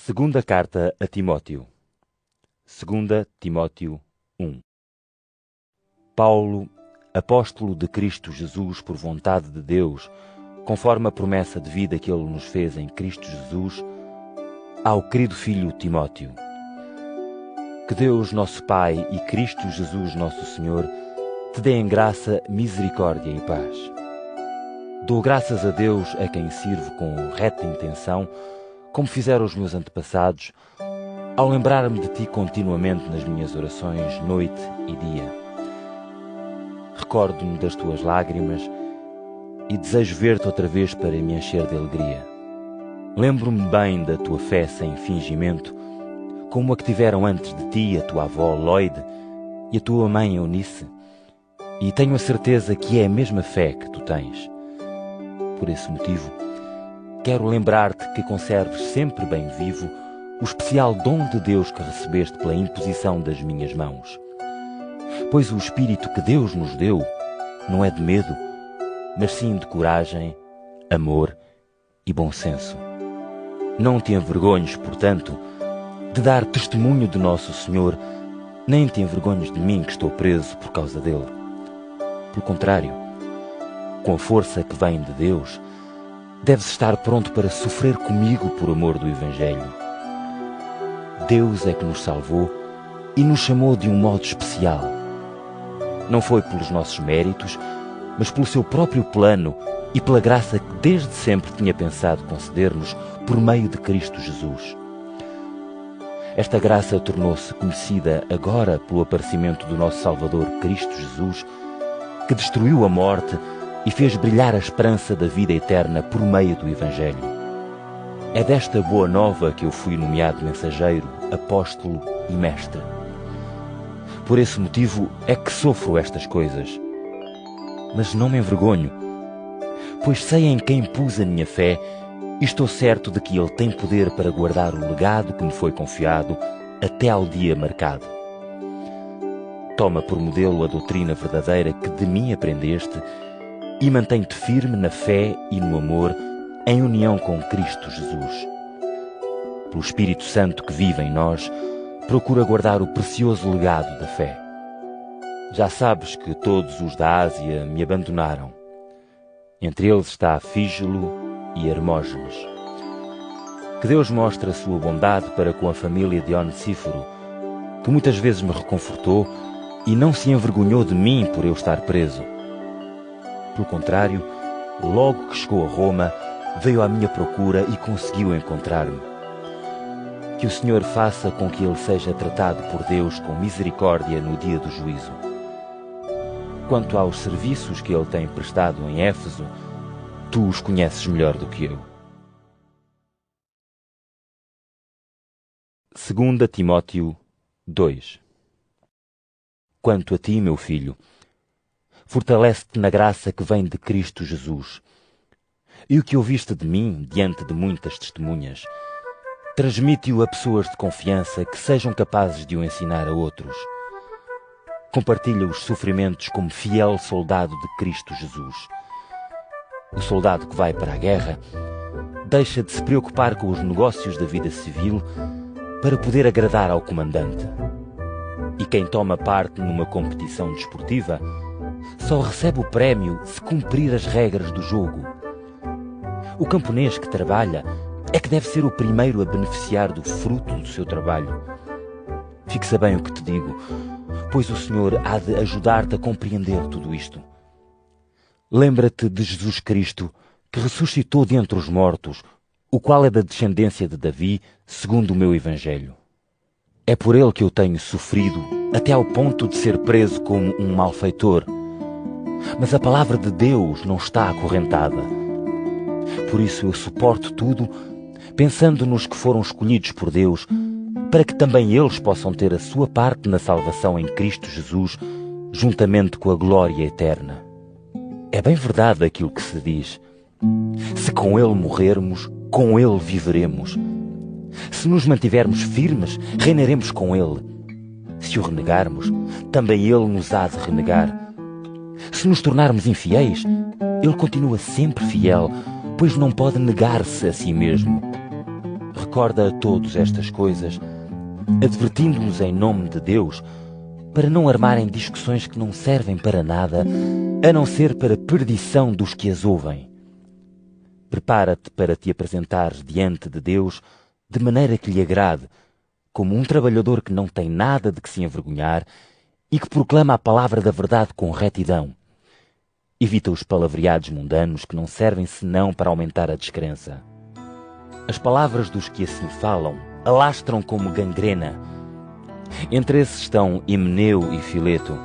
Segunda carta a Timóteo. 2 Timóteo 1. Paulo, apóstolo de Cristo Jesus por vontade de Deus, conforme a promessa de vida que Ele nos fez em Cristo Jesus, ao querido filho Timóteo. Que Deus, nosso Pai, e Cristo Jesus, nosso Senhor, te dêem graça, misericórdia e paz. Dou graças a Deus a quem sirvo com reta intenção, como fizeram os meus antepassados, ao lembrar-me de ti continuamente nas minhas orações, noite e dia. Recordo-me das tuas lágrimas e desejo ver-te outra vez para me encher de alegria. Lembro-me bem da tua fé sem fingimento, como a que tiveram antes de ti a tua avó Loide e a tua mãe Eunice, e tenho a certeza que é a mesma fé que tu tens. Por esse motivo, quero lembrar-te que conserves sempre bem vivo o especial dom de Deus que recebeste pela imposição das minhas mãos. Pois o Espírito que Deus nos deu não é de medo, mas sim de coragem, amor e bom senso. Não te envergonhes, portanto, de dar testemunho de nosso Senhor, nem te envergonhes de mim que estou preso por causa dele. Pelo contrário, com a força que vem de Deus, deves estar pronto para sofrer comigo por amor do Evangelho. Deus é que nos salvou e nos chamou de um modo especial. Não foi pelos nossos méritos, mas pelo seu próprio plano e pela graça que desde sempre tinha pensado conceder-nos por meio de Cristo Jesus. Esta graça tornou-se conhecida agora pelo aparecimento do nosso Salvador Cristo Jesus, que destruiu a morte e fez brilhar a esperança da vida eterna por meio do Evangelho. É desta boa nova que eu fui nomeado mensageiro, apóstolo e mestre. Por esse motivo é que sofro estas coisas. Mas não me envergonho, pois sei em quem pus a minha fé e estou certo de que Ele tem poder para guardar o legado que me foi confiado até ao dia marcado. Toma por modelo a doutrina verdadeira que de mim aprendeste e mantém-te firme na fé e no amor, em união com Cristo Jesus. Pelo Espírito Santo que vive em nós, procura guardar o precioso legado da fé. Já sabes que todos os da Ásia me abandonaram. Entre eles está Fígelo e Hermógenes. Que Deus mostre a sua bondade para com a família de Onesíforo, que muitas vezes me reconfortou e não se envergonhou de mim por eu estar preso. Pelo contrário, logo que chegou a Roma, veio à minha procura e conseguiu encontrar-me. Que o Senhor faça com que ele seja tratado por Deus com misericórdia no dia do juízo. Quanto aos serviços que ele tem prestado em Éfeso, tu os conheces melhor do que eu. 2 Timóteo 2. Quanto a ti, meu filho, fortalece-te na graça que vem de Cristo Jesus. E o que ouviste de mim, diante de muitas testemunhas, transmite-o a pessoas de confiança que sejam capazes de o ensinar a outros. Compartilha os sofrimentos como fiel soldado de Cristo Jesus. O soldado que vai para a guerra deixa de se preocupar com os negócios da vida civil para poder agradar ao comandante. E quem toma parte numa competição desportiva só recebe o prémio se cumprir as regras do jogo. O camponês que trabalha é que deve ser o primeiro a beneficiar do fruto do seu trabalho. Fixa bem o que te digo, pois o Senhor há de ajudar-te a compreender tudo isto. Lembra-te de Jesus Cristo, que ressuscitou dentre os mortos, o qual é da descendência de Davi, segundo o meu Evangelho. É por ele que eu tenho sofrido, até ao ponto de ser preso como um malfeitor. Mas a palavra de Deus não está acorrentada. Por isso eu suporto tudo, pensando nos que foram escolhidos por Deus, para que também eles possam ter a sua parte na salvação em Cristo Jesus, juntamente com a glória eterna. É bem verdade aquilo que se diz: se com Ele morrermos, com Ele viveremos. Se nos mantivermos firmes, reinaremos com Ele. Se o renegarmos, também Ele nos há de renegar. Se nos tornarmos infiéis, Ele continua sempre fiel, pois não pode negar-se a si mesmo. recorda a todos estas coisas, advertindo-os em nome de Deus, para não armarem discussões que não servem para nada, a não ser para perdição dos que as ouvem. Prepara-te para te apresentares diante de Deus de maneira que lhe agrade, como um trabalhador que não tem nada de que se envergonhar e que proclama a palavra da verdade com retidão. Evita os palavreados mundanos que não servem senão para aumentar a descrença. As palavras dos que assim falam alastram como gangrena. Entre esses estão Himeneu e Fileto.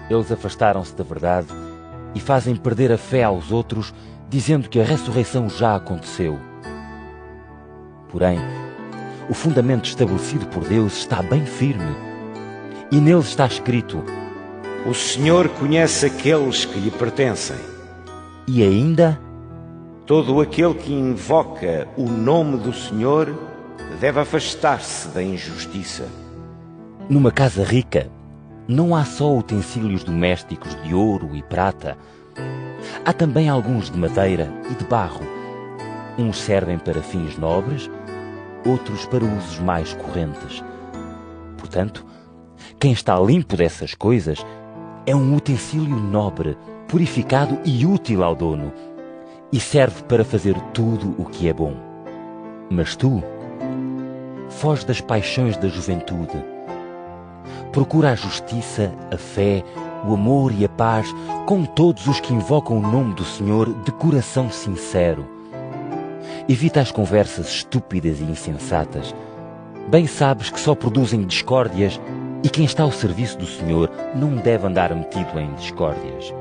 Eles afastaram-se da verdade e fazem perder a fé aos outros, dizendo que a ressurreição já aconteceu. Porém, o fundamento estabelecido por Deus está bem firme, e nele está escrito: O Senhor conhece aqueles que lhe pertencem. E ainda: Todo aquele que invoca o nome do Senhor deve afastar-se da injustiça. Numa casa rica, não há só utensílios domésticos de ouro e prata. Há também alguns de madeira e de barro. Uns servem para fins nobres, outros para usos mais correntes. Portanto, quem está limpo dessas coisas é um utensílio nobre, purificado e útil ao dono, e serve para fazer tudo o que é bom. Mas tu, foge das paixões da juventude. Procura a justiça, a fé, o amor e a paz com todos os que invocam o nome do Senhor de coração sincero. Evita as conversas estúpidas e insensatas. Bem sabes que só produzem discórdias, e quem está ao serviço do Senhor não deve andar metido em discórdias,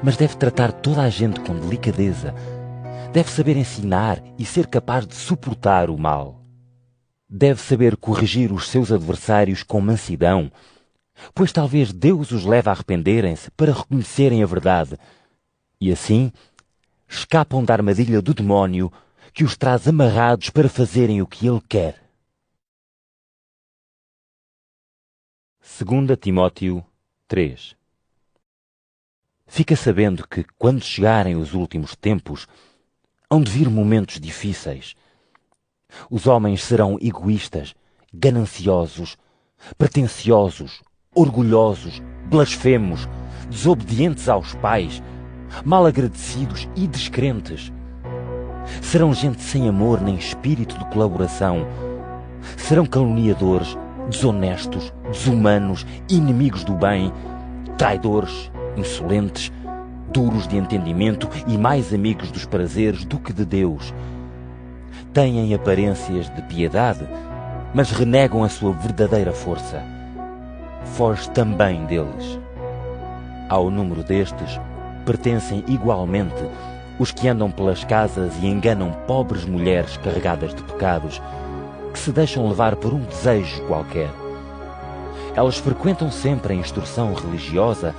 mas deve tratar toda a gente com delicadeza. Deve saber ensinar e ser capaz de suportar o mal. Deve saber corrigir os seus adversários com mansidão, pois talvez Deus os leve a arrependerem-se para reconhecerem a verdade, e assim escapam da armadilha do demónio que os traz amarrados para fazerem o que ele quer. 2 Timóteo 3. Fica sabendo que, quando chegarem os últimos tempos, hão de vir momentos difíceis. Os homens serão egoístas, gananciosos, pretensiosos, orgulhosos, blasfemos, desobedientes aos pais, mal agradecidos e descrentes. Serão gente sem amor nem espírito de colaboração. Serão caluniadores, desonestos, desumanos, inimigos do bem, traidores, insolentes, duros de entendimento e mais amigos dos prazeres do que de Deus. Têm aparências de piedade, mas renegam a sua verdadeira força. Foge também deles. Ao número destes pertencem igualmente os que andam pelas casas e enganam pobres mulheres carregadas de pecados, que se deixam levar por um desejo qualquer. Elas frequentam sempre a instrução religiosa,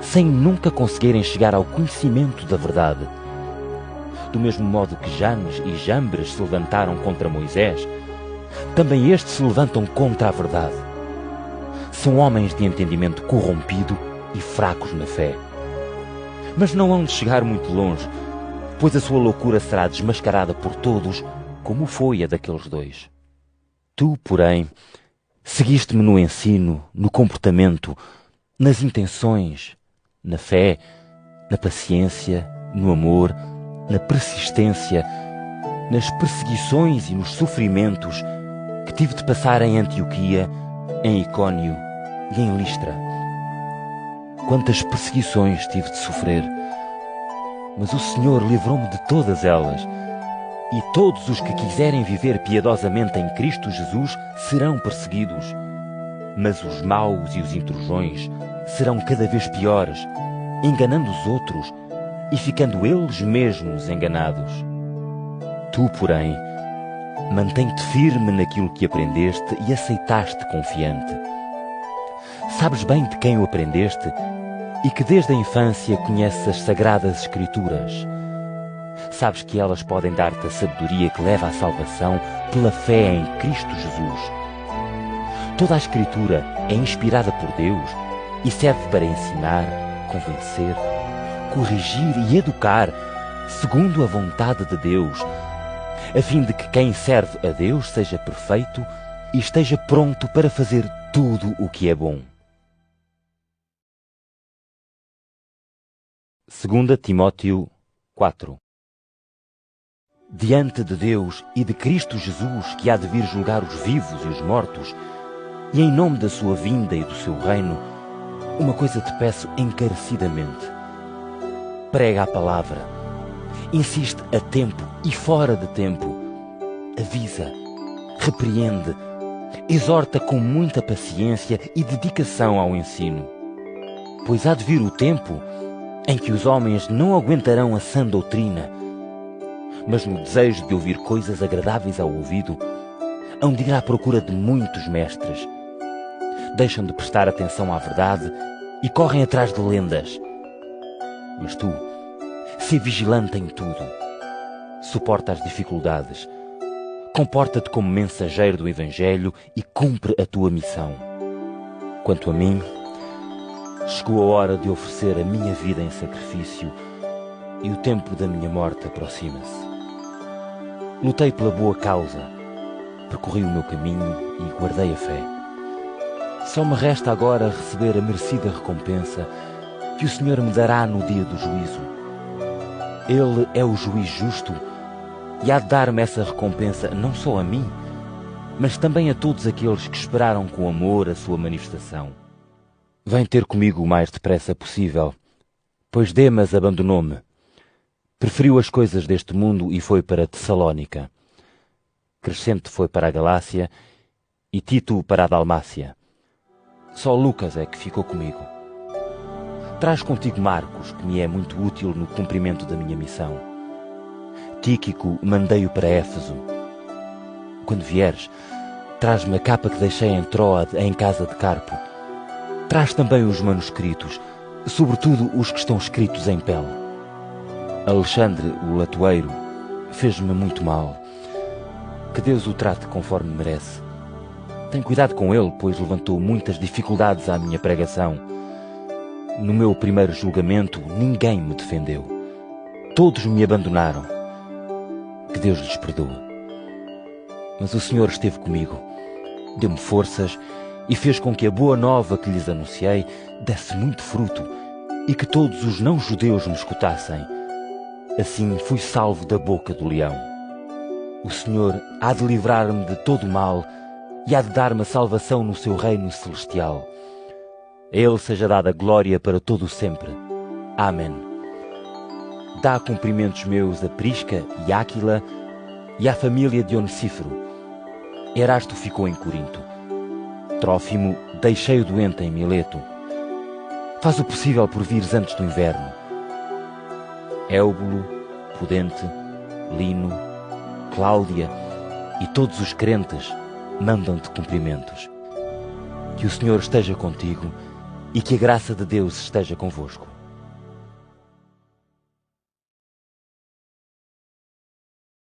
sem nunca conseguirem chegar ao conhecimento da verdade. Do mesmo modo que Janes e Jambres se levantaram contra Moisés, também estes se levantam contra a verdade. São homens de entendimento corrompido e fracos na fé. Mas não hão de chegar muito longe, pois a sua loucura será desmascarada por todos, como foi a daqueles dois. Tu, porém, seguiste-me no ensino, no comportamento, nas intenções, na fé, na paciência, no amor, na persistência, nas perseguições e nos sofrimentos que tive de passar em Antioquia, em Icônio e em Listra. Quantas perseguições tive de sofrer, mas o Senhor livrou-me de todas elas, e todos os que quiserem viver piedosamente em Cristo Jesus serão perseguidos. Mas os maus e os intrusões serão cada vez piores, enganando os outros e ficando eles mesmos enganados. Tu, porém, mantém-te firme naquilo que aprendeste e aceitaste confiante. Sabes bem de quem o aprendeste e que desde a infância conheces as sagradas Escrituras. Sabes que elas podem dar-te a sabedoria que leva à salvação pela fé em Cristo Jesus. Toda a Escritura é inspirada por Deus e serve para ensinar, convencer, corrigir e educar segundo a vontade de Deus, a fim de que quem serve a Deus seja perfeito e esteja pronto para fazer tudo o que é bom. 2 Timóteo 4. Diante de Deus e de Cristo Jesus, que há de vir julgar os vivos e os mortos, e em nome da sua vinda e do seu reino, uma coisa te peço encarecidamente. Prega a palavra, insiste a tempo e fora de tempo, avisa, repreende, exorta com muita paciência e dedicação ao ensino. Pois há de vir o tempo em que os homens não aguentarão a sã doutrina, mas no desejo de ouvir coisas agradáveis ao ouvido, hão de ir à procura de muitos mestres. Deixam de prestar atenção à verdade e correm atrás de lendas. Mas tu, sê vigilante em tudo. Suporta as dificuldades. Comporta-te como mensageiro do Evangelho e cumpre a tua missão. Quanto a mim, chegou a hora de oferecer a minha vida em sacrifício e o tempo da minha morte aproxima-se. Lutei pela boa causa, percorri o meu caminho e guardei a fé. Só me resta agora receber a merecida recompensa que o Senhor me dará no dia do juízo. Ele é o juiz justo e há de dar-me essa recompensa não só a mim, mas também a todos aqueles que esperaram com amor a sua manifestação. Vem ter comigo o mais depressa possível, pois Demas abandonou-me. Preferiu as coisas deste mundo e foi para Tessalónica. Crescente foi para a Galácia e Tito para a Dalmácia. Só Lucas é que ficou comigo. Traz contigo Marcos, que me é muito útil no cumprimento da minha missão. Tíquico mandei-o para Éfeso. Quando vieres, traz-me a capa que deixei em Troade, em casa de Carpo. Traz também os manuscritos, sobretudo os que estão escritos em pele. Alexandre, o latoeiro, fez-me muito mal. Que Deus o trate conforme merece. Tenho cuidado com ele, pois levantou muitas dificuldades à minha pregação. No meu primeiro julgamento, ninguém me defendeu. Todos me abandonaram. Que Deus lhes perdoe. Mas o Senhor esteve comigo, deu-me forças e fez com que a boa nova que lhes anunciei desse muito fruto e que todos os não-judeus me escutassem. Assim fui salvo da boca do leão. O Senhor há de livrar-me de todo o mal e há de dar-me a salvação no seu reino celestial. A Ele seja dada glória para todo o sempre. Amém. Dá cumprimentos meus a Prisca e Áquila e à família de Onesíforo. Erasto ficou em Corinto. Trófimo deixei-o doente em Mileto. Faz o possível por vires antes do inverno. Éubulo, Pudente, Lino, Cláudia e todos os crentes mandam-te cumprimentos. Que o Senhor esteja contigo e que a graça de Deus esteja convosco.